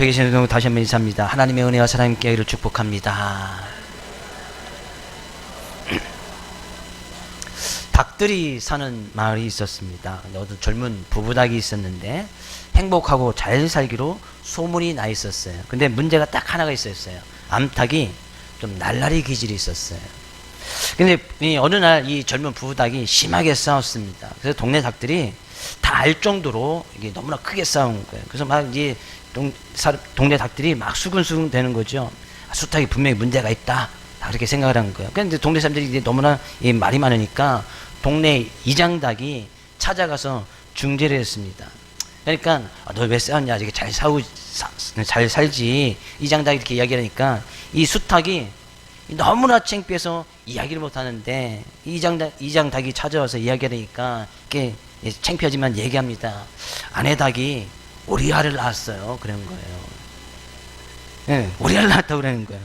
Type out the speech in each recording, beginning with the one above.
옆에 계시는 분 다시 한번 인사합니다. 하나님의 은혜와 사랑이 함께 하기를 축복합니다. 닭들이 사는 마을이 있었습니다. 어떤 젊은 부부닭이 있었는데 행복하고 잘 살기로 소문이 나 있었어요. 근데 문제가 딱 하나가 있었어요. 암탉이 좀 날라리 기질이 있었어요. 근데 어느 날 이 젊은 부부닭이 심하게 싸웠습니다. 그래서 동네 닭들이 다 알 정도로 이게 너무나 크게 싸운 거예요. 그래서 막 이제 동네 닭들이 막 수근수근 되는 거죠. 수탉이 분명히 문제가 있다. 다 그렇게 생각을 한 거예요. 근데 동네 사람들이 이제 너무나 말이 많으니까 동네 이장닭이 찾아가서 중재를 했습니다. 그러니까 너 왜 싸웠냐? 이렇게 잘 살지. 이장닭이 이렇게 이야기하니까 이 수탉이 너무나 창피해서 이야기를 못 하는데 이장닭이 찾아와서 이야기하니까 이렇게 창피하지만 얘기합니다. 아내 닭이 오리알을 낳았어요. 그런 거예요. 네, 오리알을 낳았다고 그러는 거예요.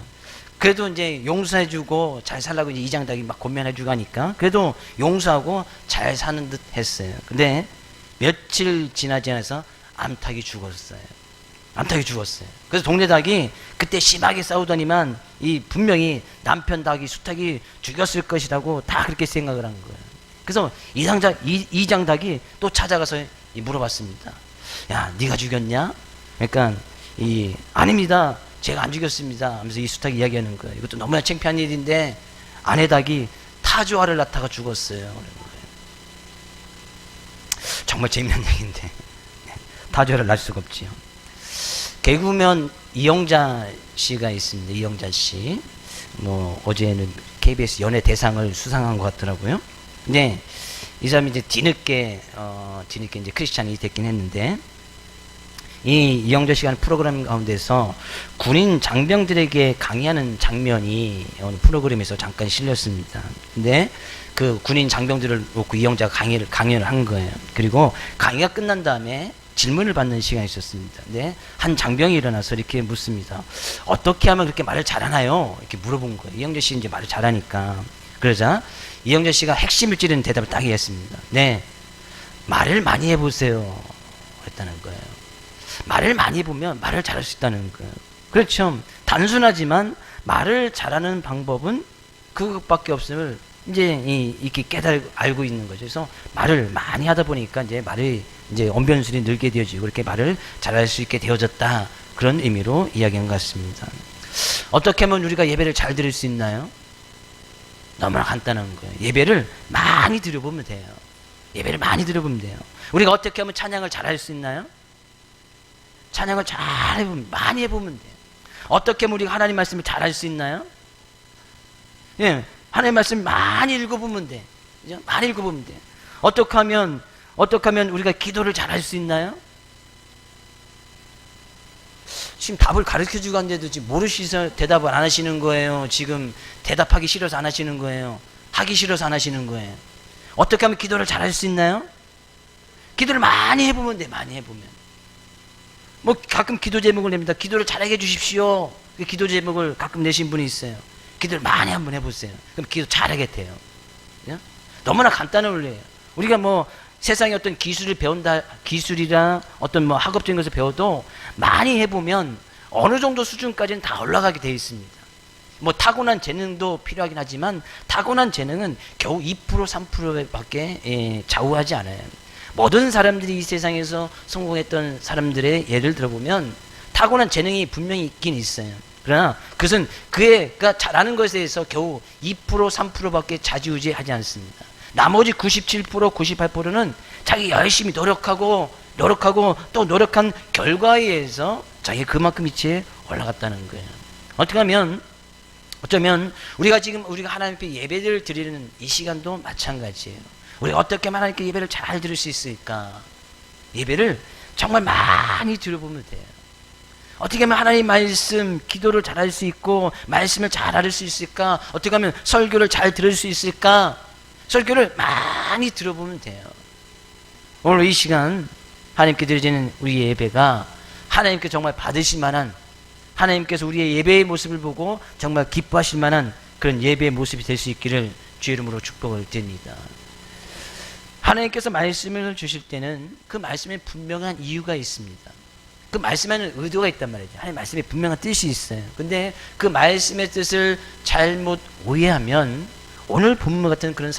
그래도 이제 용서해주고 잘 살라고 이제 이장닭이 막 권면해주고 하니까 그래도 용서하고 잘 사는 듯 했어요. 근데 며칠 지나지 않아서 암탉이 죽었어요. 암탉이 죽었어요. 그래서 동네 닭이 그때 심하게 싸우더니만 분명히 남편 닭이 수탉이 죽였을 것이라고 다 그렇게 생각을 한 거예요. 그래서 이장닭이 또 찾아가서 물어봤습니다. 야, 네가 죽였냐? 그러니까 아닙니다. 제가 안 죽였습니다. 하면서 이 수탉이 이야기하는 거예요. 이것도 너무나 창피한 일인데 아내 닭이 타조알을 낳다가 죽었어요. 정말 재밌는 얘기인데 타조알을 낳을 수가 없지요. 개그우먼 이영자 씨가 있습니다. 이영자 씨. 어제는 KBS 연예 대상을 수상한 것 같더라고요. 근데 이 사람이 이제 뒤늦게 이제 크리스찬이 됐긴 했는데, 이영자 씨가 하는 프로그램 가운데서 군인 장병들에게 강의하는 장면이 어느 프로그램에서 잠깐 실렸습니다. 근데 그 군인 장병들을 놓고 이영자가 강연을 한 거예요. 그리고 강의가 끝난 다음에 질문을 받는 시간이 있었습니다. 근데 한 장병이 일어나서 이렇게 묻습니다. 어떻게 하면 그렇게 말을 잘하나요? 이렇게 물어본 거예요. 이영자 씨 이제 말을 잘하니까. 그러자 이영자 씨가 핵심을 찌르는 대답을 딱 했습니다. 네, 말을 많이 해보세요. 그랬다는 거예요. 말을 많이 해보면 말을 잘할 수 있다는 거예요. 그렇죠. 단순하지만 말을 잘하는 방법은 그것밖에 없음을 이제 이렇게 알고 있는 거죠. 그래서 말을 많이 하다 보니까 이제 말이 이제 언변술이 늘게 되어지고 그렇게 말을 잘할 수 있게 되어졌다. 그런 의미로 이야기한 것 같습니다. 어떻게 하면 우리가 예배를 잘 드릴 수 있나요? 너무나 간단한 거예요. 예배를 많이 드려보면 돼요. 예배를 많이 드려보면 돼요. 우리가 어떻게 하면 찬양을 잘할 수 있나요? 찬양을 잘 해보면, 많이 해보면 돼요. 어떻게 하면 우리가 하나님 말씀을 잘할 수 있나요? 예, 하나님 말씀 많이 읽어보면 돼. 그죠? 많이 읽어보면 돼. 어떻게 하면 우리가 기도를 잘할 수 있나요? 지금 답을 가르쳐주고 왔는데도 지금 모르시서 대답을 안 하시는 거예요. 지금 대답하기 싫어서 안 하시는 거예요. 하기 싫어서 안 하시는 거예요. 어떻게 하면 기도를 잘할 수 있나요? 기도를 많이 해보면 돼. 많이 해보면. 가끔 기도 제목을 냅니다. 기도를 잘하게 해주십시오. 기도 제목을 가끔 내신 분이 있어요. 기도를 많이 한번 해보세요. 그럼 기도 잘하게 돼요. 너무나 간단한 원리예요. 우리가 세상에 어떤 기술을 배운다, 기술이나 어떤 학업적인 것을 배워도 많이 해보면 어느 정도 수준까지는 다 올라가게 되어 있습니다. 타고난 재능도 필요하긴 하지만 타고난 재능은 겨우 2% 3%밖에 좌우하지 않아요. 모든 사람들이 이 세상에서 성공했던 사람들의 예를 들어보면 타고난 재능이 분명히 있긴 있어요. 그러나 그것은 그가 잘하는 것에 대해서 겨우 2% 3%밖에 좌지우지하지 않습니다. 나머지 97% 98%는 자기 열심히 노력하고 또 노력한 결과에 의해서 자기 그만큼 위치에 올라갔다는 거예요. 어쩌면 우리가 하나님께 예배를 드리는 이 시간도 마찬가지예요. 우리가 어떻게 하면 하나님께 예배를 잘 드릴 수 있을까? 예배를 정말 많이 들어보면 돼요. 어떻게 하면 하나님 말씀, 기도를 잘 할 수 있고 말씀을 잘 알을 수 있을까? 어떻게 하면 설교를 잘 들을 수 있을까? 설교를 많이 들어보면 돼요. 오늘 이 시간 하나님께 드려지는 우리의 예배가 하나님께 정말 받으실 만한, 하나님께서 우리의 예배의 모습을 보고 정말 기뻐하실 만한 그런 예배의 모습이 될 수 있기를 주의 이름으로 축복을 드립니다. 하나님께서 말씀을 주실 때는 그 말씀에 분명한 이유가 있습니다. 그 말씀에는 의도가 있단 말이죠. 하나님 말씀에 분명한 뜻이 있어요. 근데 그 말씀의 뜻을 잘못 오해하면 오늘 본문 같은 그런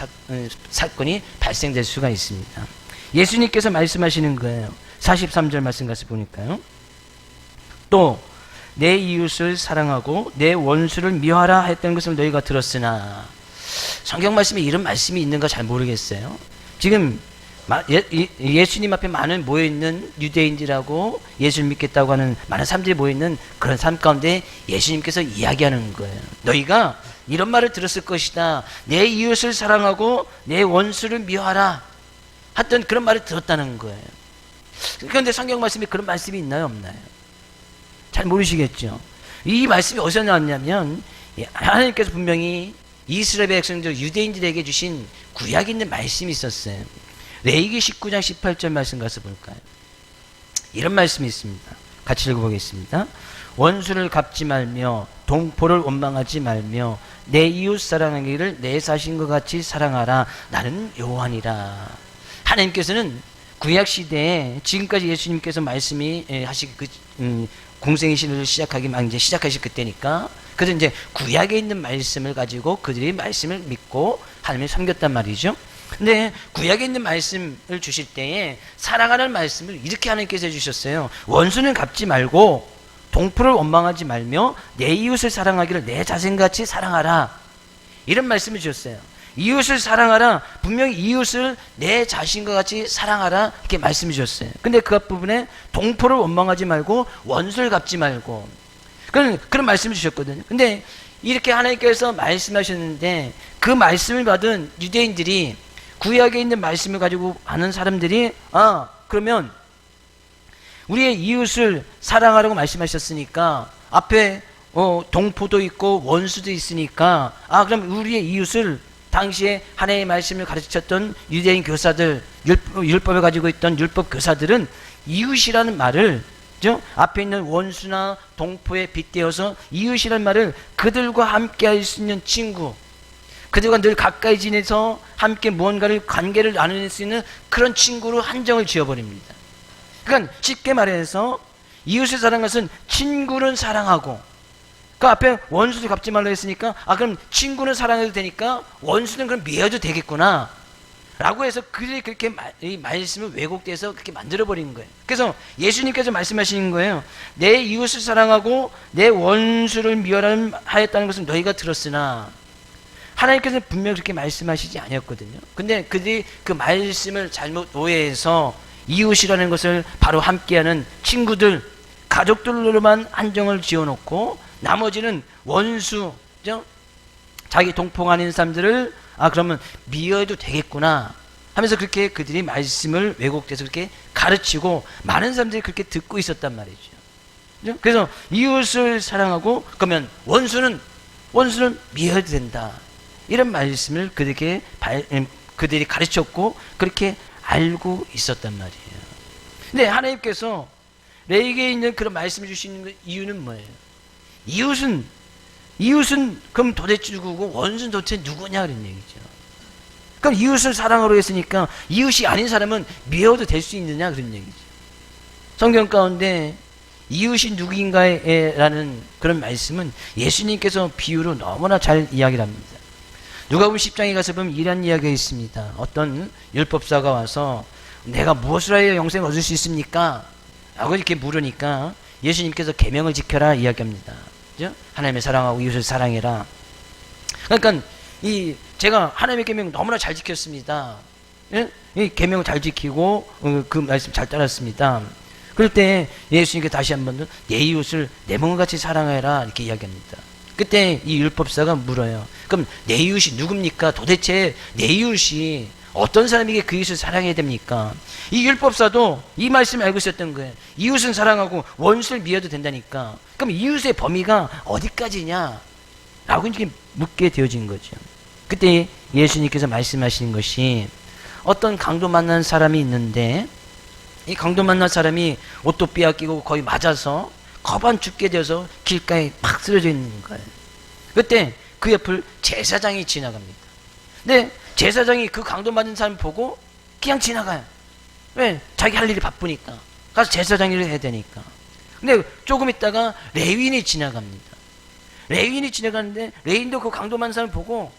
사건이 발생될 수가 있습니다. 예수님께서 말씀하시는 거예요. 43절 말씀 가서 보니까요. 또 내 이웃을 사랑하고 내 원수를 미워하라 했던 것을 너희가 들었으나, 성경 말씀에 이런 말씀이 있는가 잘 모르겠어요. 지금 예수님 앞에 많은 모여있는 유대인들하고 예수를 믿겠다고 하는 많은 사람들이 모여있는 그런 삶 가운데 예수님께서 이야기하는 거예요. 너희가 이런 말을 들었을 것이다. 내 이웃을 사랑하고 내 원수를 미워하라 했던 그런 말을 들었다는 거예요. 그런데 성경 말씀에 그런 말씀이 있나요, 없나요? 잘 모르시겠죠. 이 말씀이 어디서 나왔냐면, 하나님께서 분명히 이스라엘 백성들 유대인들에게 주신 구약에 있는 말씀이 있었어요. 레위기 19장 18절 말씀 가서 볼까요? 이런 말씀이 있습니다. 같이 읽어보겠습니다. 원수를 갚지 말며 동포를 원망하지 말며 내 이웃 사랑하기를 내 자신과 같이 사랑하라. 나는 여호와니라. 하나님께서는 구약 시대에 지금까지 예수님께서 말씀이 하시기 공생의 신을 시작하기 막 이제 시작하실 그때니까, 그래서 이제 구약에 있는 말씀을 가지고 그들이 말씀을 믿고 하나님을 섬겼단 말이죠. 근데 구약에 있는 말씀을 주실 때에 사랑하는 말씀을 이렇게 하나님께서 해주셨어요. 원수는 갚지 말고 동포를 원망하지 말며 내 이웃을 사랑하기를 내 자신같이 사랑하라. 이런 말씀을 주셨어요. 이웃을 사랑하라. 분명히 이웃을 내 자신과 같이 사랑하라. 이렇게 말씀해 주셨어요. 근데 그 앞부분에 동포를 원망하지 말고 원수를 갚지 말고 그런 말씀을 주셨거든요. 근데 이렇게 하나님께서 말씀하셨는데 그 말씀을 받은 유대인들이, 구약에 있는 말씀을 가지고 아는 사람들이, 그러면 우리의 이웃을 사랑하라고 말씀하셨으니까 앞에 동포도 있고 원수도 있으니까, 그럼 우리의 이웃을 당시에 하나님의 말씀을 가르쳤던 유대인 교사들, 율법을 가지고 있던 율법 교사들은 이웃이라는 말을, 앞에 있는 원수나 동포에 빗대어서 이웃이라는 말을 그들과 함께 할 수 있는 친구, 그들과 늘 가까이 지내서 함께 무언가를 관계를 나눌 수 있는 그런 친구로 한정을 지어버립니다. 그러니까 쉽게 말해서 이웃을 사랑하는 것은 친구는 사랑하고, 그 앞에 원수를 갚지 말라 했으니까, 그럼 친구는 사랑해도 되니까 원수는 그럼 미워도 되겠구나 라고 해서 그들이 그렇게 이 말씀을 왜곡돼서 그렇게 만들어버린 거예요. 그래서 예수님께서 말씀하시는 거예요. 내 이웃을 사랑하고 내 원수를 미워하였다는 것은 너희가 들었으나, 하나님께서는 분명히 그렇게 말씀하시지 아니었거든요. 근데 그들이 그 말씀을 잘못 오해해서 이웃이라는 것을 바로 함께하는 친구들, 가족들로만 한정을 지어놓고 나머지는 원수, 자기 동포가 아닌 사람들을 그러면 미워해도 되겠구나 하면서 그렇게 그들이 말씀을 왜곡돼서 그렇게 가르치고 많은 사람들이 그렇게 듣고 있었단 말이죠. 그래서 이웃을 사랑하고 그러면 원수는 미워해도 된다, 이런 말씀을 그들이 가르쳤고 그렇게 알고 있었단 말이에요. 근데 하나님께서 레위기에 있는 그런 말씀을 주시는 이유는 뭐예요? 이웃은 그럼 도대체 누구고 원수는 도대체 누구냐 그런 얘기죠. 그럼 이웃을 사랑하라고 했으니까 이웃이 아닌 사람은 미워도 될 수 있느냐 그런 얘기죠. 성경 가운데 이웃이 누구인가에 라는 그런 말씀은 예수님께서 비유로 너무나 잘 이야기를 합니다. 누가복음 10장에 가서 보면 이런 이야기가 있습니다. 어떤 율법사가 와서 내가 무엇을 하여 영생을 얻을 수 있습니까? 라고 이렇게 물으니까 예수님께서 계명을 지켜라 이야기합니다. 그죠? 하나님을 사랑하고 이웃을 사랑해라. 그러니까 제가 하나님의 계명 너무나 잘 지켰습니다. 예? 이 계명을 잘 지키고 그 말씀 잘 따랐습니다. 그럴 때 예수님께 다시 한 번 더 내 이웃을 내 몸과 같이 사랑해라 이렇게 이야기합니다. 그때 이 율법사가 물어요. 그럼 내 이웃이 누굽니까? 도대체 내 이웃이 어떤 사람에게 그 이웃을 사랑해야 됩니까? 이 율법사도 이 말씀을 알고 있었던 거예요. 이웃은 사랑하고 원수를 미워도 된다니까. 그럼 이웃의 범위가 어디까지냐? 라고 이렇게 묻게 되어진 거죠. 그때 예수님께서 말씀하시는 것이, 어떤 강도 만난 사람이 있는데 이 강도 만난 사람이 옷도 빼앗기고 거의 맞아서 거반 죽게 되어서 길가에 팍 쓰러져 있는 거예요. 그때 그 옆을 제사장이 지나갑니다. 근데 제사장이 그 강도 맞은 사람 보고 그냥 지나가요. 왜? 자기 할 일이 바쁘니까. 가서 제사장 일을 해야 되니까. 근데 조금 있다가 레위인이 지나갑니다. 레위인이 지나가는데 레위인도 그 강도 많은 사람을 보고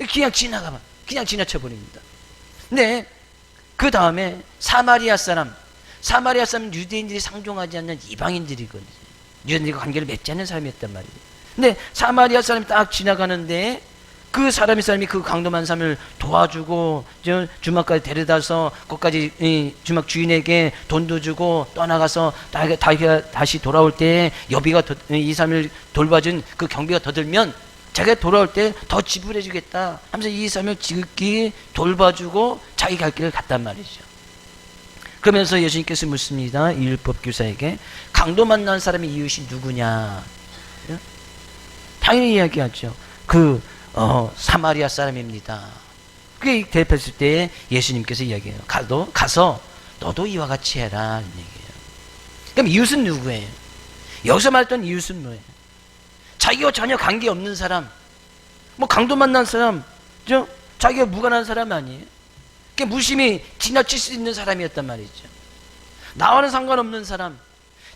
그냥 지나쳐 버립니다. 근데 그 다음에 사마리아 사람은 유대인들이 상종하지 않는 이방인들이거든요. 유대인들과 관계를 맺지 않는 사람이었단 말이에요. 근데 사마리아 사람이 딱 지나가는데 그 사람이 그 강도 많은 사람을 도와주고 주막까지 데려다서 거기까지 주막 주인에게 돈도 주고 떠나가서 다시 돌아올 때 여비가 이 사람을 돌봐준 그 경비가 더 들면 자기가 돌아올 때 더 지불해 주겠다 하면서 이 사람을 지극히 돌봐주고 자기 갈 길을 갔단 말이죠. 그러면서 예수님께서 묻습니다. 이 율법 교사에게 강도 만난 사람의 이웃이 누구냐? 당연히 이야기하죠. 사마리아 사람입니다. 그게 대답했을 때 예수님께서 이야기해요. 가서 너도 이와 같이 해라. 이런 얘기예요. 그럼 이웃은 누구예요? 여기서 말했던 이웃은 뭐예요? 자기와 전혀 관계없는 사람, 뭐 강도 만난 사람, 자기가 무관한 사람 아니에요? 무심히 지나칠 수 있는 사람이었단 말이죠. 나와는 상관없는 사람.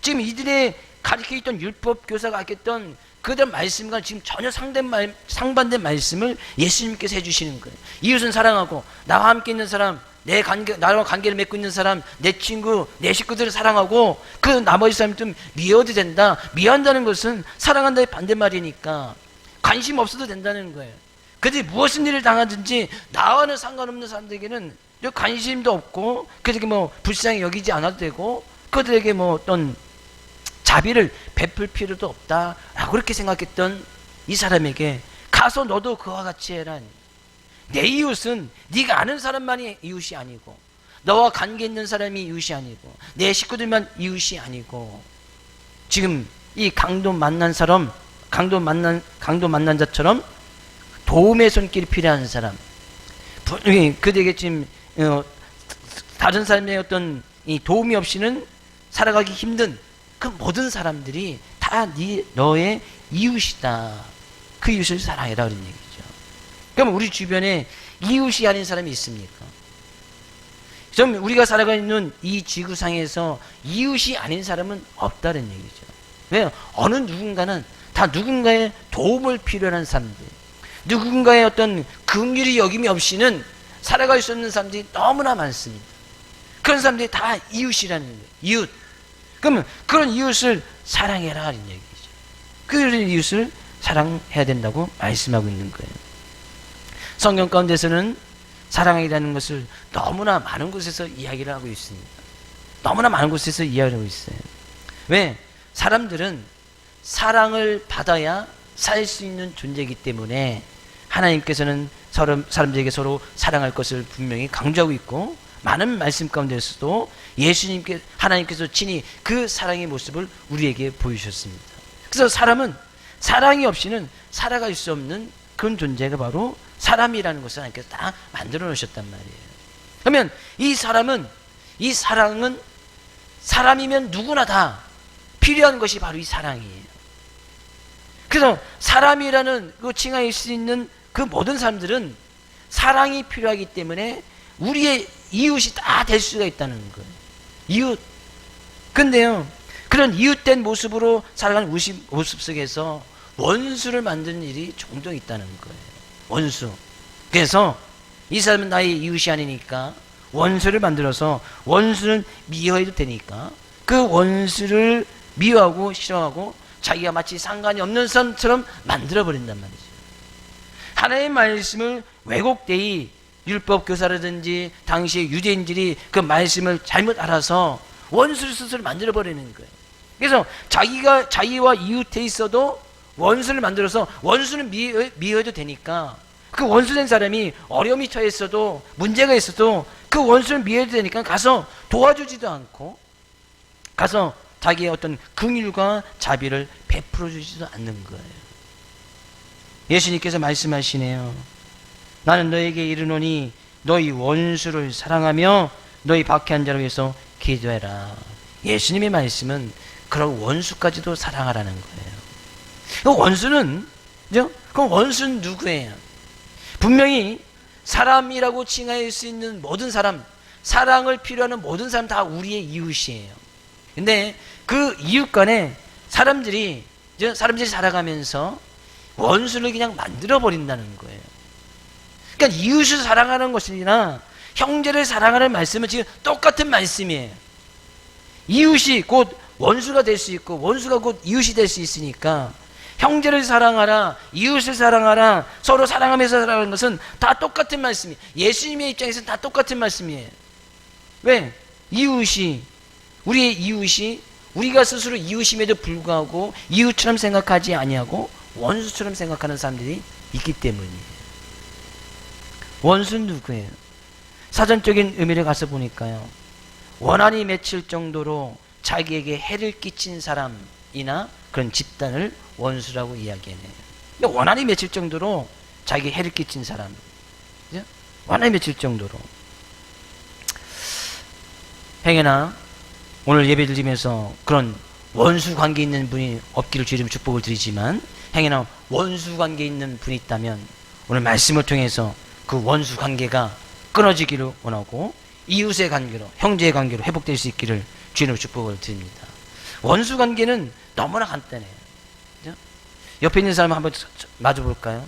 지금 이들의 가르쳐 있던 율법 교사가 가르쳤던 그들 말씀과 지금 전혀 상반된 말씀을 예수님께서 해주시는 거예요. 이웃은 사랑하고 나와 함께 있는 사람, 나와 관계를 맺고 있는 사람, 내 친구, 내 식구들을 사랑하고 그 나머지 사람 좀 미워도 된다. 미워한다는 것은 사랑한다의 반대말이니까 관심 없어도 된다는 거예요. 그들이 무엇인 일을 당하든지 나와는 상관없는 사람들에게는 관심도 없고 그들에게 뭐 불쌍히 여기지 않아도 되고 그들에게 뭐 어떤 자비를 베풀 필요도 없다라고 그렇게 생각했던 이 사람에게 가서 너도 그와 같이 해라. 내 이웃은 네가 아는 사람만이 이웃이 아니고 너와 관계 있는 사람이 이웃이 아니고 내 식구들만 이웃이 아니고 지금 이 강도 만난 자처럼 도움의 손길이 필요한 사람, 그들에게 지금 다른 사람의 어떤 이 도움이 없이는 살아가기 힘든 그 모든 사람들이 다 너의 이웃이다. 그 이웃을 사랑해라 그런 얘기죠. 그럼 우리 주변에 이웃이 아닌 사람이 있습니까? 좀 우리가 살아가고 있는 이 지구상에서 이웃이 아닌 사람은 없다는 얘기죠. 왜요? 어느 누군가는 다 누군가의 도움을 필요한 사람들, 누군가의 어떤 긍휼히 여김이 없이는 살아갈 수 없는 사람들이 너무나 많습니다. 그런 사람들이 다 이웃이라는 거예요. 이웃. 그러면 그런 이웃을 사랑해라 하는 얘기죠. 그런 이웃을 사랑해야 된다고 말씀하고 있는 거예요. 성경 가운데서는 사랑이라는 것을 너무나 많은 곳에서 이야기를 하고 있습니다. 너무나 많은 곳에서 이야기를 하고 있어요. 왜? 사람들은 사랑을 받아야 살 수 있는 존재이기 때문에 하나님께서는 사람들에게 서로 사랑할 것을 분명히 강조하고 있고 많은 말씀 가운데서도 하나님께서 친히 그 사랑의 모습을 우리에게 보여주셨습니다. 그래서 사람은 사랑이 없이는 살아갈 수 없는 그런 존재가 바로 사람이라는 것을 하나님께서 다 만들어 놓으셨단 말이에요. 그러면 이 사랑은 사람이면 누구나 다 필요한 것이 바로 이 사랑이에요. 그래서 사람이라는 그 칭할 수 있는 그 모든 사람들은 사랑이 필요하기 때문에 우리의 이웃이 다 될 수가 있다는 거예요. 이웃. 근데요, 그런 이웃된 모습으로 살아가는 모습 속에서 원수를 만드는 일이 종종 있다는 거예요. 원수. 그래서 이 사람은 나의 이웃이 아니니까 원수를 만들어서 원수는 미워해도 되니까 그 원수를 미워하고 싫어하고 자기가 마치 상관이 없는 사람처럼 만들어버린단 말이죠. 하나님의 말씀을 왜곡되이 율법 교사라든지 당시의 유대인들이 그 말씀을 잘못 알아서 원수를 스스로 만들어버리는 거예요. 그래서 자기와 이웃해 있어도 원수를 만들어서 원수는 미워해도 되니까 그 원수된 사람이 어려움이 처해 있어도 문제가 있어도 그 원수를 미워해도 되니까 가서 도와주지도 않고 가서 자기의 어떤 긍휼과 자비를 베풀어 주지도 않는 거예요. 예수님께서 말씀하시네요. 나는 너에게 이르노니 너희 원수를 사랑하며 너희 박해한 자를 위해서 기도해라. 예수님의 말씀은 그런 원수까지도 사랑하라는 거예요. 그 원수는 누구예요? 분명히 사람이라고 칭할 수 있는 모든 사람, 사랑을 필요하는 모든 사람 다 우리의 이웃이에요. 근데 그 이웃 간에 사람들이 살아가면서 원수를 그냥 만들어 버린다는 거예요. 그러니까 이웃을 사랑하는 것이나 형제를 사랑하는 말씀은 지금 똑같은 말씀이에요. 이웃이 곧 원수가 될 수 있고 원수가 곧 이웃이 될 수 있으니까 형제를 사랑하라, 이웃을 사랑하라, 서로 사랑하면서 살아가는 것은 다 똑같은 말씀이에요. 예수님의 입장에서는 다 똑같은 말씀이에요. 왜? 우리의 이웃이 우리가 스스로 이웃임에도 불구하고 이웃처럼 생각하지 아니하고 원수처럼 생각하는 사람들이 있기 때문이에요. 원수는 누구예요? 사전적인 의미를 가서 보니까요, 원한이 맺힐 정도로 자기에게 해를 끼친 사람이나 그런 집단을 원수라고 이야기해내요. 원한이 맺힐 정도로 자기에게 해를 끼친 사람, 그죠? 원한이 맺힐 정도로. 행여나 오늘 예배 드리면서 그런 원수 관계 있는 분이 없기를 주님 축복을 드리지만, 행여나 원수 관계 있는 분이 있다면 오늘 말씀을 통해서 그 원수 관계가 끊어지기를 원하고 이웃의 관계로, 형제의 관계로 회복될 수 있기를 주님의 축복을 드립니다. 원수 관계는 너무나 간단해요. 그죠? 옆에 있는 사람 한번 마주 볼까요?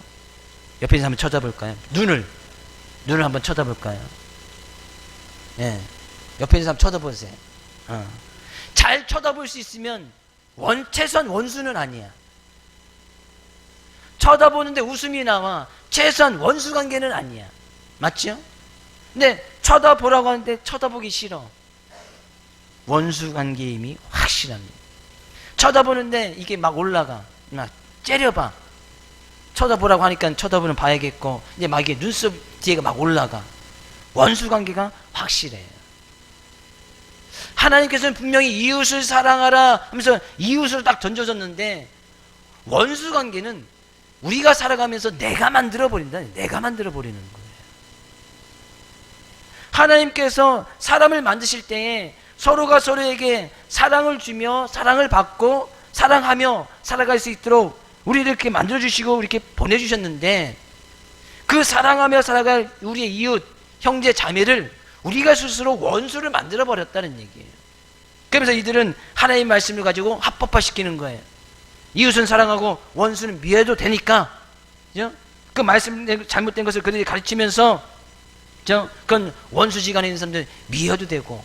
옆에 있는 사람 한번 쳐다볼까요? 눈을 한번 쳐다볼까요? 예. 옆에 있는 사람 쳐다보세요. 잘 쳐다볼 수 있으면 최소한 원수는 아니야. 쳐다보는데 웃음이 나와 최소한 원수 관계는 아니야. 맞죠? 근데 쳐다보라고 하는데 쳐다보기 싫어. 원수 관계의 힘이 확실합니다. 쳐다보는데 이게 막 올라가, 막 째려봐. 쳐다보라고 하니까 쳐다보는 봐야겠고, 이제 막 이게 눈썹 뒤에가 막 올라가. 원수 관계가 확실해요. 하나님께서는 분명히 이웃을 사랑하라 하면서 이웃을 딱 던져줬는데, 원수 관계는 우리가 살아가면서 내가 만들어 버린다. 내가 만들어 버리는 거예요. 하나님께서 사람을 만드실 때에 서로가 서로에게 사랑을 주며 사랑을 받고 사랑하며 살아갈 수 있도록 우리를 이렇게 만들어주시고 이렇게 보내주셨는데, 그 사랑하며 살아갈 우리의 이웃, 형제, 자매를 우리가 스스로 원수를 만들어 버렸다는 얘기예요. 그러면서 이들은 하나님의 말씀을 가지고 합법화시키는 거예요. 이웃은 사랑하고 원수는 미워해도 되니까, 그죠? 그 말씀 잘못된 것을 그들이 가르치면서, 그건 원수지간에 있는 사람들 미워도 되고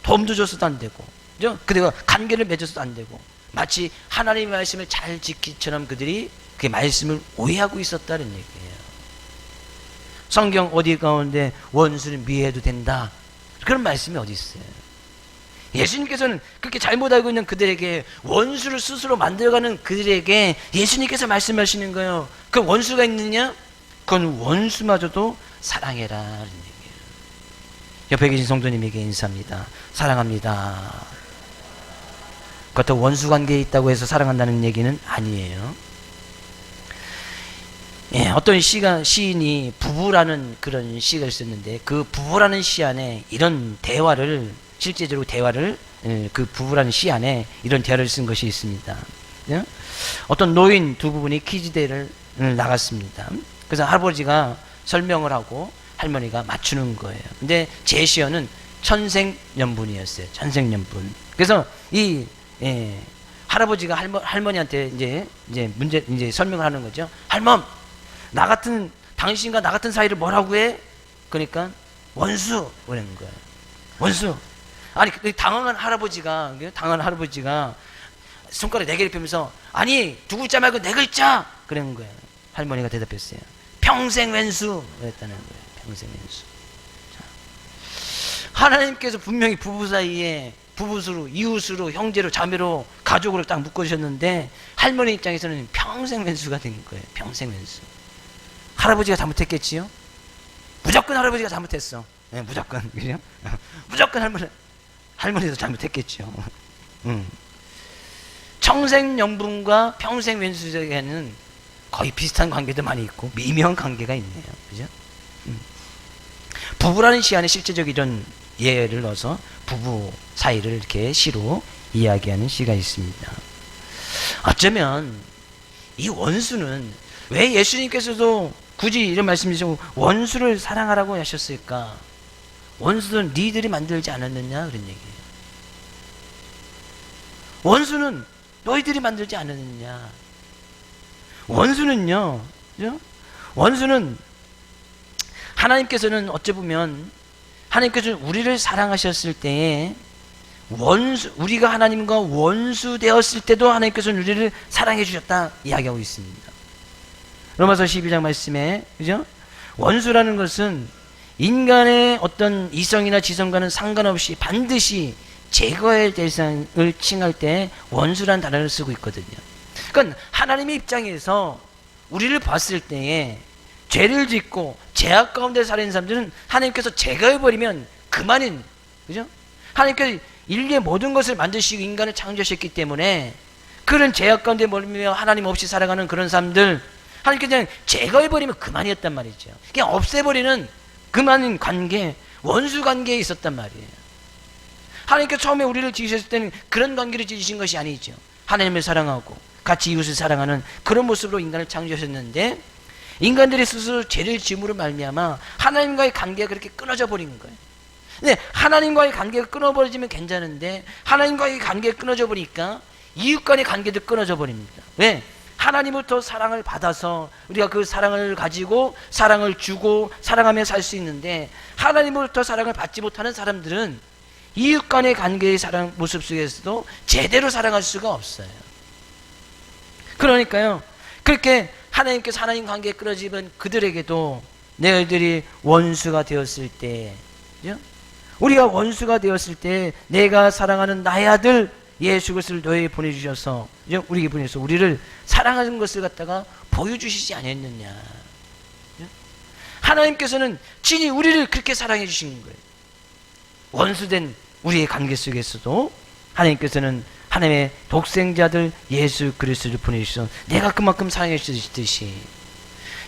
도움도 줘서도 안 되고, 그죠? 그들과 관계를 맺어서도 안 되고, 마치 하나님의 말씀을 잘 지키처럼 그들이 그 말씀을 오해하고 있었다는 얘기예요. 성경 어디 가운데 원수는 미워해도 된다 그런 말씀이 어디 있어요? 예수님께서는 그렇게 잘못 알고 있는 그들에게, 원수를 스스로 만들어가는 그들에게 예수님께서 말씀하시는 거예요. 그 원수가 있느냐? 그건 원수마저도 사랑해라 라는 얘기예요. 옆에 계신 성도님에게 인사합니다. 사랑합니다. 그것도 원수 관계에 있다고 해서 사랑한다는 얘기는 아니에요. 예, 어떤 시인이 부부라는 그런 시가 있었는데, 그 부부라는 시 안에 이런 대화를, 실제적으로 대화를, 그 부부라는 시 안에 이런 대화를 쓴 것이 있습니다. 어떤 노인 두 분이 퀴즈대회를 나갔습니다. 그래서 할아버지가 설명을 하고 할머니가 맞추는 거예요. 근데 제시어는 천생연분이었어요. 천생연분. 그래서 할아버지가 할머니한테 이제 설명을 하는 거죠. 할멈, 당신과 나 같은 사이를 뭐라고 해? 그러니까 원수 그러는 거예요. 원수. 아니, 당황한 할아버지가 손가락 4개를 펴면서, 아니, 두 글자 말고 4글자 그러는 거예요. 할머니가 대답했어요. 평생 왼수 그랬다는 거예요. 평생 왼수. 하나님께서 분명히 부부 사이에 부부수로, 이웃으로, 형제로, 자매로, 가족으로 딱 묶어주셨는데, 할머니 입장에서는 평생 왼수가 된 거예요. 평생 왼수. 할아버지가 잘못했겠지요? 무조건 할아버지가 잘못했어. 네, 무조건. 그죠? 무조건 할머니도 잘못했겠죠. 청생연분과 평생 왼수에게는 거의 비슷한 관계도 많이 있고 미묘한 관계가 있네요. 그죠? 부부라는 시 안에 실제적 이런 예를 넣어서 부부 사이를 이렇게 시로 이야기하는 시가 있습니다. 어쩌면 이 원수는 왜 예수님께서도 굳이 이런 말씀이시고 원수를 사랑하라고 하셨을까? 원수는 니들이 만들지 않았느냐 그런 얘기예요. 원수는 너희들이 만들지 않았느냐. 원수는요, 그죠? 원수는 하나님께서는 어찌 보면 하나님께서는 우리를 사랑하셨을 때에 우리가 하나님과 원수 되었을 때도 하나님께서는 우리를 사랑해 주셨다 이야기하고 있습니다. 로마서 12장 말씀에, 그죠? 원수라는 것은 인간의 어떤 이성이나 지성과는 상관없이 반드시 제거의 대상을 칭할 때 원수란 단어를 쓰고 있거든요. 그러니까 하나님의 입장에서 우리를 봤을 때에 죄를 짓고 죄악 가운데 살아있는 사람들은 하나님께서 제거해버리면 그만인, 그죠? 하나님께서 인류의 모든 것을 만드시고 인간을 창조하셨기 때문에 그런 죄악 가운데 몰리며 하나님 없이 살아가는 그런 사람들, 하나님께서 그냥 제거해버리면 그만이었단 말이죠. 그냥 없애버리는 그만인 관계, 원수 관계에 있었단 말이에요. 하나님께서 처음에 우리를 지으셨을 때는 그런 관계를 지으신 것이 아니죠. 하나님을 사랑하고 같이 이웃을 사랑하는 그런 모습으로 인간을 창조하셨는데, 인간들이 스스로 죄를 지음으로 말미암아 하나님과의 관계가 그렇게 끊어져 버린 거예요. 근데 하나님과의 관계가 끊어버리면 괜찮은데 하나님과의 관계가 끊어져 버리니까 이웃 간의 관계도 끊어져 버립니다. 왜? 하나님부터 사랑을 받아서 우리가 그 사랑을 가지고 사랑을 주고 사랑하며 살 수 있는데, 하나님으로부터 사랑을 받지 못하는 사람들은 이웃 간의 관계의 사랑 모습 속에서도 제대로 사랑할 수가 없어요. 그러니까요, 그렇게 하나님께서 하나님 관계에 끊어지면 그들에게도 너희들이 원수가 되었을 때, 그죠? 우리가 원수가 되었을 때 내가 사랑하는 나의 아들 예수 그리스도를 너희에게 보내주셔서, 그죠? 우리에게 보내서 우리를 사랑하는 것을 갖다가 보여주시지 않았느냐. 그죠? 하나님께서는 친히 우리를 그렇게 사랑해 주신 거예요. 원수된 우리의 관계 속에서도 하나님께서는 하나님의 독생자들 예수 그리스도를 보내주셔서 내가 그만큼 사랑해 주시듯이,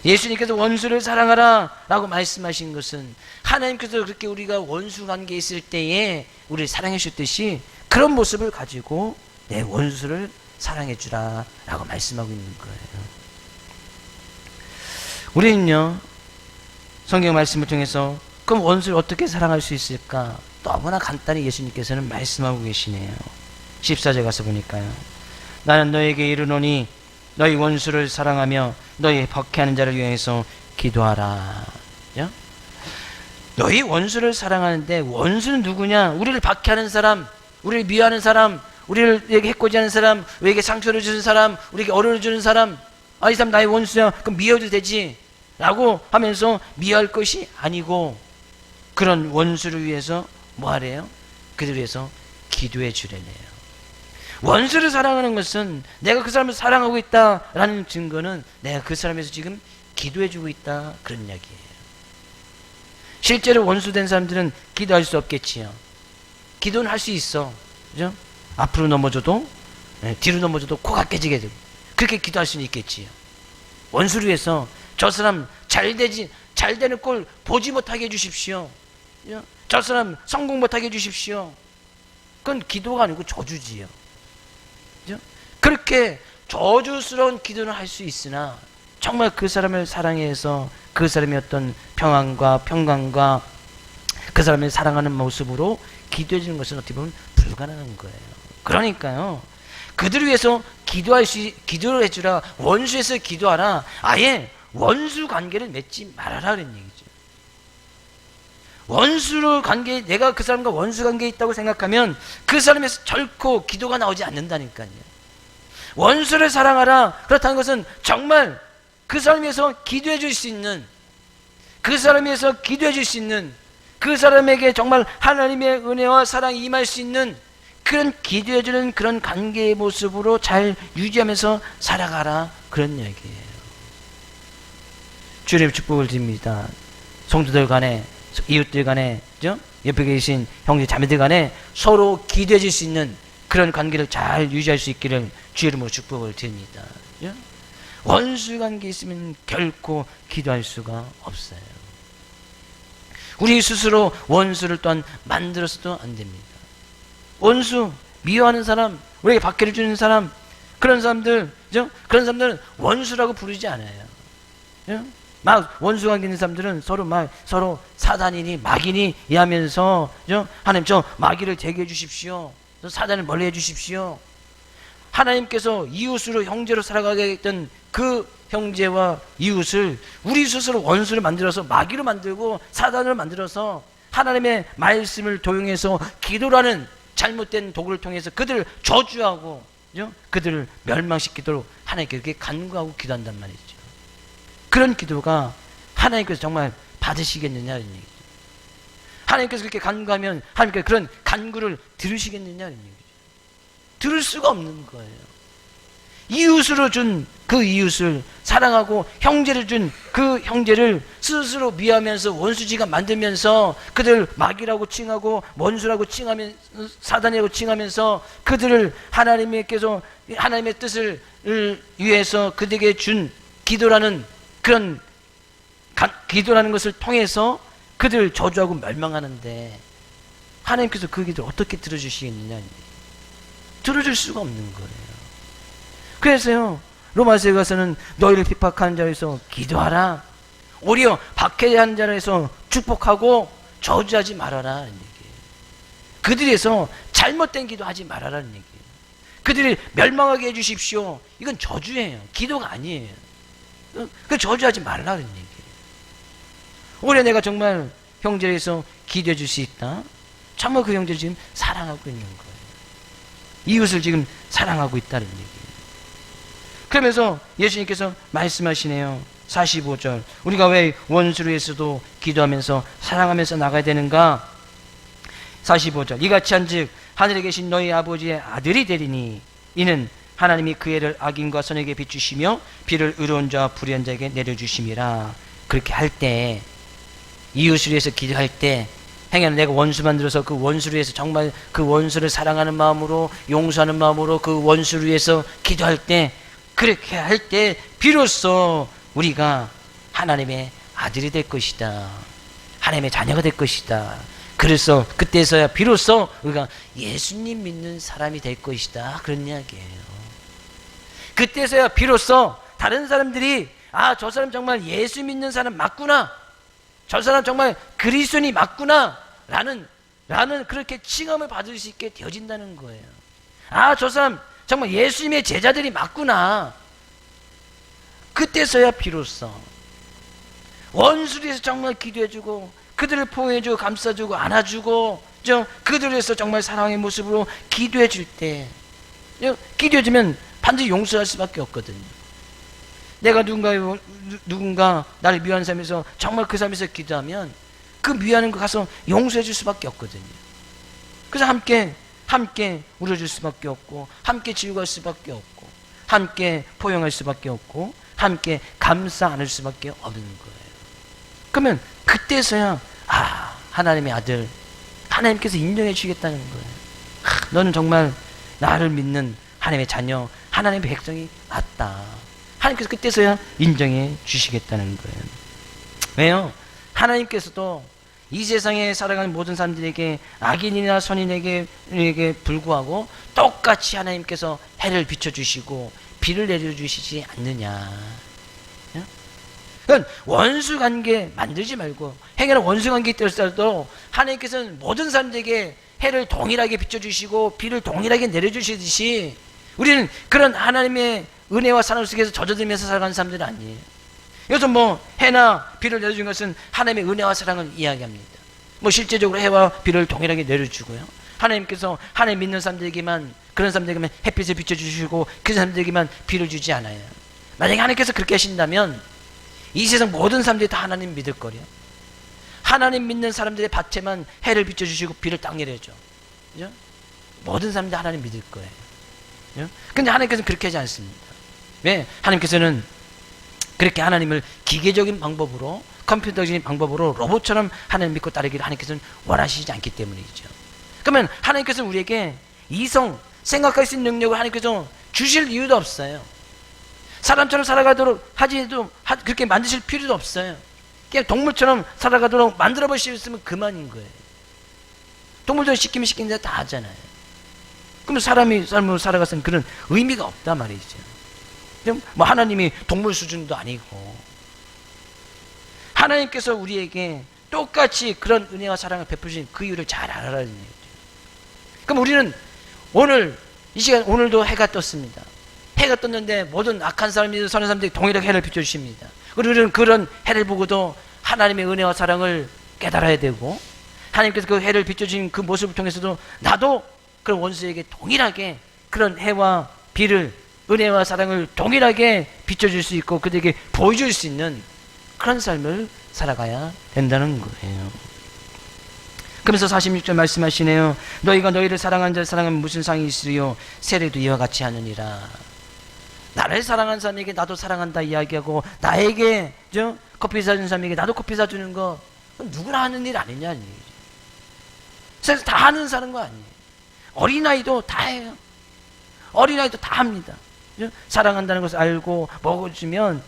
예수님께서 원수를 사랑하라 라고 말씀하신 것은 하나님께서 그렇게 우리가 원수 관계에 있을 때에 우리를 사랑해 주셨듯이 그런 모습을 가지고 내 원수를 사랑해 주라 라고 말씀하고 있는 거예요. 우리는요, 성경 말씀을 통해서 그럼 원수를 어떻게 사랑할 수 있을까? 너무나 간단히 예수님께서는 말씀하고 계시네요. 14절 가서 보니까요, 나는 너에게 이르노니 너희 원수를 사랑하며 너희 박해하는 자를 위해서 기도하라. 그죠? 너희 원수를 사랑하는데 원수는 누구냐? 우리를 박해하는 사람, 우리를 미워하는 사람, 우리를 해코지하는 사람, 우리에게 상처를 주는 사람, 우리에게 어려움을 주는 사람, 이 사람 나의 원수야, 그럼 미워도 되지 라고 하면서 미워할 것이 아니고, 그런 원수를 위해서 뭐 하래요? 그들 위해서 기도해 주래네요. 원수를 사랑하는 것은 내가 그 사람을 사랑하고 있다라는 증거는 내가 그 사람에서 지금 기도해 주고 있다, 그런 이야기예요. 실제로 원수된 사람들은 기도할 수 없겠지요. 기도는 할 수 있어, 그죠? 앞으로 넘어져도, 뒤로 넘어져도 코가 깨지게 되고 그렇게 기도할 수는 있겠지요. 원수를 위해서 저 사람 잘 되는 꼴 보지 못하게 해주십시오. 그죠? 저 사람 성공 못하게 해주십시오. 그건 기도가 아니고 저주지요. 그죠? 그렇게 저주스러운 기도는 할 수 있으나 정말 그 사람을 사랑해서 그 사람의 어떤 평안과 평강과 그 사람을 사랑하는 모습으로 기도해 주는 것은 어떻게 보면 불가능한 거예요. 그러니까요, 그들을 위해서 기도를 해주라, 원수에서 기도하라, 아예 원수 관계를 맺지 말아라 그런 얘기죠. 원수로 관계, 내가 그 사람과 원수 관계에 있다고 생각하면 그 사람에서 결코 기도가 나오지 않는다니까요. 원수를 사랑하라, 그렇다는 것은 정말 그 사람에 위해서 기도해 줄 수 있는, 그 사람에 위해서 기도해 줄 수 있는, 그 사람에게 정말 하나님의 은혜와 사랑이 임할 수 있는 그런 기도해 주는 그런 관계의 모습으로 잘 유지하면서 살아가라, 그런 얘기예요. 주님의 축복을 드립니다. 성도들 간에, 이웃들 간에, 그죠? 옆에 계신 형제 자매들 간에 서로 기도해 줄 수 있는 그런 관계를 잘 유지할 수 있기를 주의 이름으로 축복을 드립니다. 그죠? 원수 관계에 있으면 결코 기도할 수가 없어요. 우리 스스로 원수를 또한 만들어서도 안 됩니다. 원수, 미워하는 사람, 우리에게 박해를 주는 사람, 그런 사람들, 그죠? 그런 사람들은 원수라고 부르지 않아요. 그죠? 막 원수 관계 있는 사람들은 서로 사단이니 마귀니 이하면서, 그죠? 하나님 저 마귀를 제거해 주십시오. 저 사단을 멀리 해 주십시오. 하나님께서 이웃으로 형제로 살아가게 했던 그 형제와 이웃을 우리 스스로 원수를 만들어서 마귀로 만들고 사단으로 만들어서 하나님의 말씀을 도용해서 기도라는 잘못된 도구를 통해서 그들을 저주하고 그들을 멸망시키도록 하나님께 그렇게 간구하고 기도한단 말이죠. 그런 기도가 하나님께서 정말 받으시겠느냐는 얘기죠. 하나님께서 그렇게 간구하면 하나님께서 그런 간구를 들으시겠느냐는 얘기죠. 들을 수가 없는 거예요. 이웃으로 준 그 이웃을 사랑하고 형제를 준 그 형제를 스스로 미워하면서 원수지가 만들면서 그들을 마귀라고 칭하고 원수라고 칭하면 사단이라고 칭하면서 그들을 하나님께서 하나님의 뜻을 위해서 그들에게 준 기도라는 그런 기도라는 것을 통해서 그들을 저주하고 멸망하는데 하나님께서 그 기도를 어떻게 들어주시겠느냐? 들어줄 수가 없는 거예요. 그래서요, 로마서에 가서는 너희를 핍박하는 자에서 기도하라. 오히려 박해하는 자에서 축복하고 저주하지 말아라는 얘기예요. 그들에서 잘못된 기도하지 말아라는 얘기예요. 그들을 멸망하게 해주십시오. 이건 저주예요. 기도가 아니에요. 그 저주하지 말라는 얘기예요. 오히려 내가 정말 형제에서 기도해 줄 수 있다. 정말 그 형제를 지금 사랑하고 있는 거예요. 이웃을 지금 사랑하고 있다는 얘기예요. 그러면서 예수님께서 말씀하시네요. 45절. 우리가 왜 원수를 위해서도 기도하면서 사랑하면서 나가야 되는가? 45절. 이같이 한즉 하늘에 계신 너희 아버지의 아들이 되리니 이는 하나님이 그 애를 악인과 선에게 비추시며 비를 의로운 자와 불의한 자에게 내려주심이라. 그렇게 할 때, 이웃을 위해서 기도할 때, 행여는 내가 원수 만들어서 그 원수를 위해서 정말 그 원수를 사랑하는 마음으로, 용서하는 마음으로 그 원수를 위해서 기도할 때, 그렇게 할 때 비로소 우리가 하나님의 아들이 될 것이다. 하나님의 자녀가 될 것이다. 그래서 그때서야 비로소 우리가 예수님 믿는 사람이 될 것이다. 그런 이야기예요. 그때서야 비로소 다른 사람들이 아, 저 사람 정말 예수 믿는 사람 맞구나. 저 사람 정말 그리스도인이 맞구나. 라는 그렇게 칭함을 받을 수 있게 되어진다는 거예요. 아, 저 사람 정말 예수님의 제자들이 맞구나. 그때서야 비로소 원수를 위해서 정말 기도해주고 그들을 포용해주고 감싸주고 안아주고 그들을 위해서 정말 사랑의 모습으로 기도해줄 때 기도해주면 반드시 용서할 수밖에 없거든요. 내가 누군가 나를 미워하는 사람에서 정말 그 사람에서 기도하면 그 미워하는 거 가서 용서해줄 수밖에 없거든요. 그래서 함께 울어줄 수밖에 없고 함께 즐거울 수밖에 없고 함께 포용할 수밖에 없고 함께 감싸 안을 수밖에 없는 거예요. 그러면 그때서야 하나님의 아들 하나님께서 인정해 주시겠다는 거예요. 너는 정말 나를 믿는 하나님의 자녀 하나님의 백성이 맞다. 하나님께서 그때서야 인정해 주시겠다는 거예요. 왜요? 하나님께서도 이 세상에 살아가는 모든 사람들에게 악인이나 선인에게 불구하고 똑같이 하나님께서 해를 비춰주시고 비를 내려주시지 않느냐. 그러니까 원수관계 만들지 말고 행여나 원수관계 있더라도 하나님께서는 모든 사람들에게 해를 동일하게 비춰주시고 비를 동일하게 내려주시듯이 우리는 그런 하나님의 은혜와 사랑 속에서 젖어들면서 살아가는 사람들은 아니에요. 여기서 해나 비를 내려준 것은 하나님의 은혜와 사랑을 이야기합니다. 실제적으로 해와 비를 동일하게 내려주고요. 하나님께서 하나님 믿는 사람들에게만 그런 사람들에게만 햇빛을 비춰주시고 그 사람들에게만 비를 주지 않아요. 만약에 하나님께서 그렇게 하신다면 이 세상 모든 사람들이 다 하나님 믿을 거래요. 하나님 믿는 사람들의 밭에만 해를 비춰주시고 비를 딱 내려줘. 그죠? 모든 사람들이 하나님 믿을 거예요. 근데 하나님께서는 그렇게 하지 않습니다. 왜? 하나님께서는 그렇게 하나님을 기계적인 방법으로 컴퓨터적인 방법으로 로봇처럼 하나님 믿고 따르기를 하나님께서는 원하시지 않기 때문이죠. 그러면 하나님께서는 우리에게 이성, 생각할 수 있는 능력을 하나님께서 주실 이유도 없어요. 사람처럼 살아가도록 그렇게 만드실 필요도 없어요. 그냥 동물처럼 살아가도록 만들어 보시면 그만인 거예요. 동물도 시키면 시키는 데 다 하잖아요. 그러면 사람이 삶으로 살아갔으면 그런 의미가 없단 말이죠. 하나님이 동물 수준도 아니고 하나님께서 우리에게 똑같이 그런 은혜와 사랑을 베푸신 그 이유를 잘 알아라는 얘기죠. 그럼 우리는 오늘 이 시간 오늘도 해가 떴습니다. 해가 떴는데 모든 악한 사람이든 선한 사람들이 동일하게 해를 비춰주십니다. 우리는 그런 해를 보고도 하나님의 은혜와 사랑을 깨달아야 되고, 하나님께서 그 해를 비춰주신 그 모습을 통해서도 나도 그런 원수에게 동일하게 그런 해와 비를, 은혜와 사랑을 동일하게 비춰줄 수 있고 그들에게 보여줄 수 있는 그런 삶을 살아가야 된다는 거예요. 그러면서 46절 말씀하시네요. 너희가 너희를 사랑하는 자를 사랑하면 무슨 상이 있으리요? 세례도 이와 같이 하느니라. 나를 사랑하는 사람에게 나도 사랑한다 이야기하고, 나에게 커피 사주는 사람에게 나도 커피 사주는 거 누구나 하는 일 아니냐. 그래서 다 하는 사는 거 아니에요. 어린아이도 다 해요. 어린아이도 다 합니다. 사랑한다는 것을 알고 먹어주면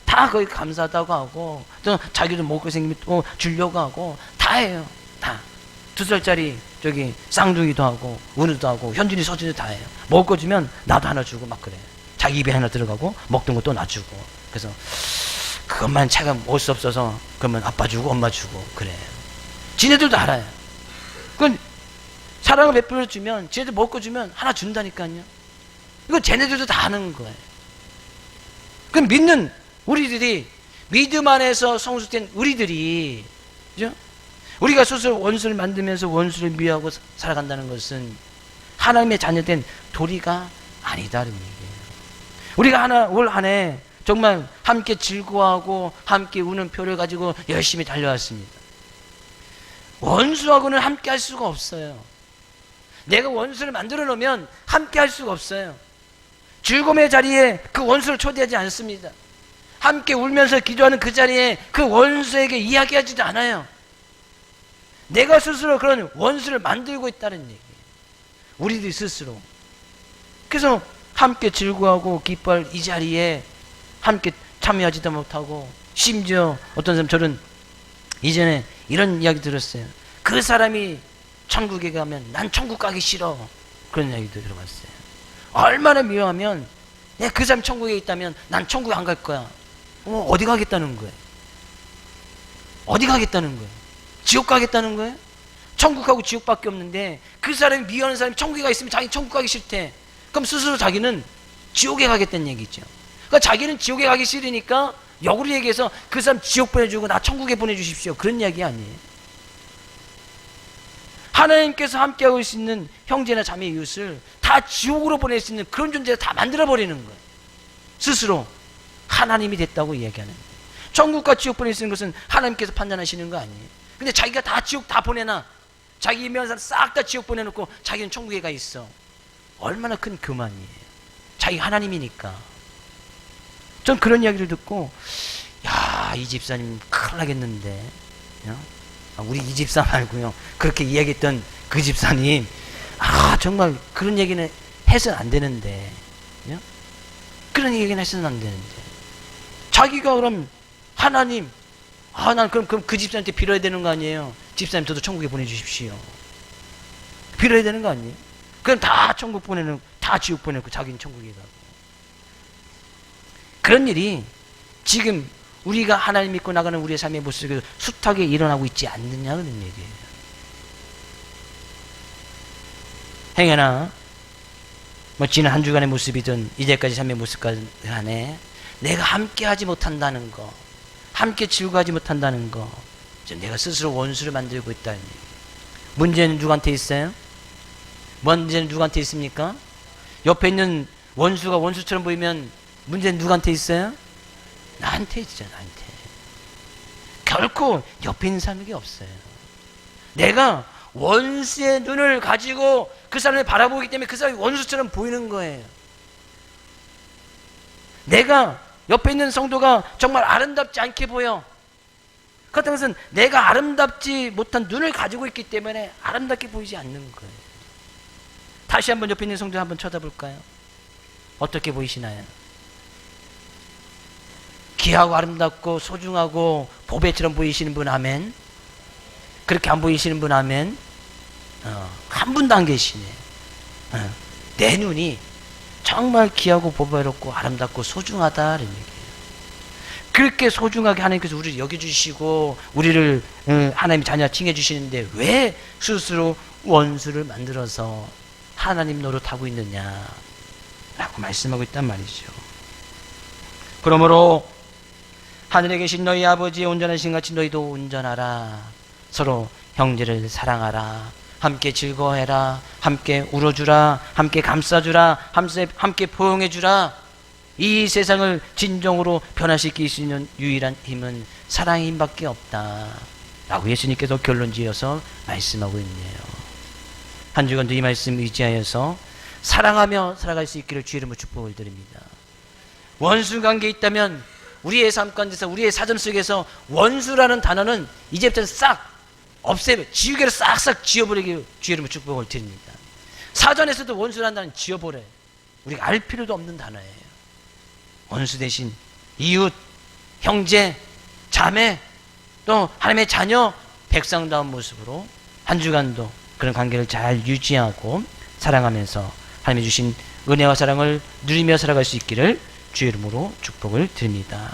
다 거기 감사하다고 하고, 또 자기도 먹고 생기면 또 주려고 하고 다 해요. 다 2살짜리 저기 쌍둥이도 하고 은우도 하고 현준이 서준이도 다 해요. 먹어주면 나도 하나 주고 막 그래. 자기 입에 하나 들어가고 먹던 것도 나 주고. 그래서 그것만 차가 올 수 없어서 그러면 아빠 주고 엄마 주고 그래. 지네들도 알아요. 그건 사랑을 베풀어 주면, 지네들 먹고 주면 하나 준다니까요. 이거 쟤네들도 다 아는 거예요. 그럼 믿는 우리들이, 믿음 안에서 성숙된 우리들이, 그죠? 우리가 스스로 원수를 만들면서 원수를 미워하고 살아간다는 것은 하나님의 자녀된 도리가 아니다는 얘기예요. 우리가 올 한 해 정말 함께 즐거워하고 함께 우는 표를 가지고 열심히 달려왔습니다. 원수하고는 함께 할 수가 없어요. 내가 원수를 만들어 놓으면 함께 할 수가 없어요. 즐거움의 자리에 그 원수를 초대하지 않습니다. 함께 울면서 기도하는 그 자리에 그 원수에게 이야기하지도 않아요. 내가 스스로 그런 원수를 만들고 있다는 얘기예요. 우리들 스스로. 그래서 함께 즐거워하고 기뻐할 이 자리에 함께 참여하지도 못하고, 심지어 어떤 사람, 저는 이전에 이런 이야기 들었어요. 그 사람이 천국에 가면 난 천국 가기 싫어, 그런 이야기도 들어봤어요. 얼마나 미워하면, 내가 그 사람 천국에 있다면 난 천국에 안 갈 거야. 어디 가겠다는 거예요? 어디 가겠다는 거예요? 지옥 가겠다는 거예요? 천국하고 지옥밖에 없는데 그 사람이 미워하는 사람이 천국에 가 있으면 자기 천국 가기 싫대. 그럼 스스로 자기는 지옥에 가겠다는 얘기죠. 그러니까 자기는 지옥에 가기 싫으니까 역으로 얘기해서 그 사람 지옥 보내주고 나 천국에 보내주십시오, 그런 이야기 아니에요. 하나님께서 함께하고 있는 형제나 자매 이웃을 다 지옥으로 보낼 수 있는 그런 존재를 다 만들어버리는 거예요. 스스로 하나님이 됐다고 이야기하는 거예요. 천국과 지옥 보낼 수 있는 것은 하나님께서 판단하시는 거 아니에요. 근데 자기가 다 지옥 다 보내놔. 자기 유명한 사람 싹 다 지옥 보내놓고 자기는 천국에 가 있어. 얼마나 큰 교만이에요. 자기 하나님이니까. 전 그런 이야기를 듣고, 야, 이 집사님 큰일 나겠는데. 우리 이 집사 말고요, 그렇게 이야기했던 그 집사님, 정말 그런 얘기는 해서는 안 되는데, 그런 얘기는 해서는 안 되는데, 자기가 그럼 하나님, 난 그럼 그 집사님한테 빌어야 되는 거 아니에요? 집사님 저도 천국에 보내주십시오. 빌어야 되는 거 아니에요? 그럼 다 천국 보내는, 다 지옥 보내고 자기는 천국에 가고. 그런 일이 지금 우리가 하나님 믿고 나가는 우리의 삶의 모습에 숱하게 일어나고 있지 않느냐, 그런 얘기예요. 행여나 지난 한 주간의 모습이든 이제까지 삶의 모습간에 내가 함께 하지 못한다는 거, 함께 즐거워하지 못한다는 거, 내가 스스로 원수를 만들고 있다는 얘기. 문제는 누구한테 있어요? 문제는 누구한테 있습니까? 옆에 있는 원수가 원수처럼 보이면 문제는 누구한테 있어요? 나한테 있죠, 나한테. 결코 옆에 있는 사람에게 없어요. 내가 원수의 눈을 가지고 그 사람을 바라보기 때문에 그 사람이 원수처럼 보이는 거예요. 내가 옆에 있는 성도가 정말 아름답지 않게 보여. 그렇다는 것은 내가 아름답지 못한 눈을 가지고 있기 때문에 아름답게 보이지 않는 거예요. 다시 한번 옆에 있는 성도 한번 쳐다볼까요? 어떻게 보이시나요? 귀하고 아름답고 소중하고 보배처럼 보이시는 분 아멘? 그렇게 안 보이시는 분 아멘? 한 분도 안 계시네. 내 눈이 정말 귀하고 보배롭고 아름답고 소중하다는 얘기예요. 그렇게 소중하게 하나님께서 우리를 여겨주시고 우리를 하나님 자녀 칭해 주시는데 왜 스스로 원수를 만들어서 하나님 노릇하고 있느냐 라고 말씀하고 있단 말이죠. 그러므로 하늘에 계신 너희 아버지의 온전하신 같이 너희도 온전하라. 서로 형제를 사랑하라. 함께 즐거워해라. 함께 울어주라. 함께 감싸주라. 함께 포용해주라. 이 세상을 진정으로 변화시킬 수 있는 유일한 힘은 사랑의 힘밖에 없다 라고 예수님께서 결론지어서 말씀하고 있네요. 한 주간도 이 말씀 의지하여서 사랑하며 살아갈 수 있기를 주의 이름으로 축복을 드립니다. 원수관계에 있다면 우리의 삶 가운데서 우리의 사전 속에서 원수라는 단어는 이제부터 싹 없애고 지우개로 싹싹 지워버리기를 주의 이름으로 축복을 드립니다. 사전에서도 원수라는 단어는 지워버려요. 우리가 알 필요도 없는 단어예요. 원수 대신 이웃, 형제, 자매, 또 하나님의 자녀, 백성다운 모습으로 한 주간도 그런 관계를 잘 유지하고 사랑하면서 하나님이 주신 은혜와 사랑을 누리며 살아갈 수 있기를 주의 이름으로 축복을 드립니다.